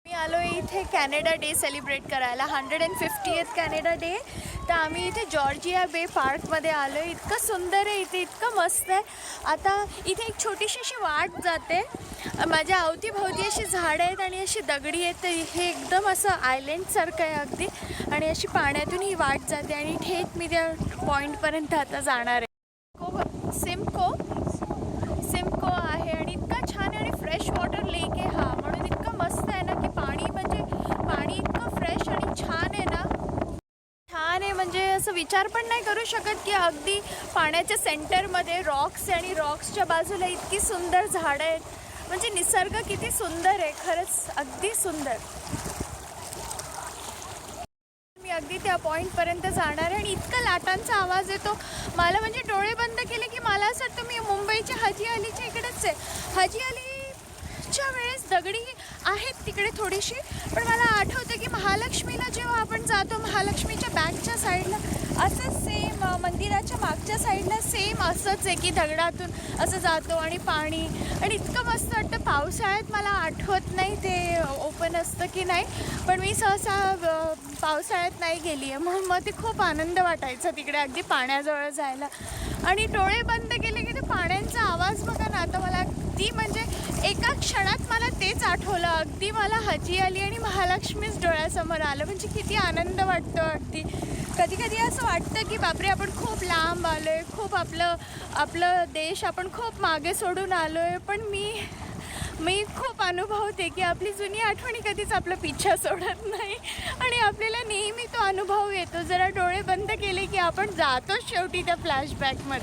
मी आलो इथे Canada day celebrate करायला 150th कॅनडा डे. तर आम्ही इथे जॉर्जिया बे पार्कमध्ये आलो. इतकं सुंदर आहे इथे, इतकं मस्त आहे. आता इथे एक छोटीशी अशी वाट जाते, माझ्या अवतीभोवती अशी झाडं आहेत आणि अशी दगडी आहेत. तर हे एकदम असं आयलँडसारखं आहे अगदी, आणि अशी पाण्यातून ही वाट जाते आणि थेट मी त्या पॉईंटपर्यंत आता जाणार आहे. सिमको आहे आणि इतका छान आणि फ्रेश वॉटर लेक आहे हा, म्हणून इतकं मस्त आहे ना की पाणी इतकं फ्रेश आणि छान आहे ना, छान आहे. म्हणजे असं विचार पण नाही करू शकत की अगदी पाण्याच्या सेंटरमध्ये रॉक्स आहे आणि रॉक्सच्या बाजूला इतकी सुंदर झाडं आहेत. म्हणजे निसर्ग किती सुंदर आहे, खरंच अगदी सुंदर. मी अगदी त्या पॉईंटपर्यंत जाणार आहे आणि इतका लाटांचा आवाज येतो मला, म्हणजे डोळे बंद केले की मला असं वाटतं मी मुंबईच्या हाजी अलीच्या इकडेच आहे. हाजी अलीच्या वेळेस दगडी आहेत तिकडे थोडीशी, पण मला आठवतं की महालक्ष्मीला जेव्हा आपण जातो, महालक्ष्मीच्या बॅकच्या साईडला असंच सेम, मंदिराच्या मागच्या साईडला सेम असंच आहे की दगडातून असं जातो आणि पाणी, आणि इतकं मस्त वाटतं. पावसाळ्यात मला आठवत नाही ते ओपन असतं की नाही, पण मी सहसा पावसाळ्यात नाही गेली आहे, म्हणून मग ते खूप आनंद वाटायचा तिकडे अगदी पाण्याजवळ जायला. आणि डोळे बंद केले की ते पाण्याचा आवाज बघा ना, आता मला अगदी म्हणजे एका क्षणात मला तेच आठवलं. अगदी मला हाजी अली आणि महालक्ष्मीच डोळ्यासमोर आलं. म्हणजे किती आनंद वाटतो अगदी. कधी कधी असं वाटतं की बापरे, आपण खूप लांब आलो आहे, खूप आपलं देश आपण खूप मागे सोडून आलो आहे. पण मी खूप अनुभवते की आपली जुनी आठवणी कधीच आपला पिच्छा सोडत नाही आणि आपल्याला नेहमी तो अनुभव येतो. जरा डोळे बंद केले की आपण जातो शेवटी त्या फ्लॅशबॅकमध्ये.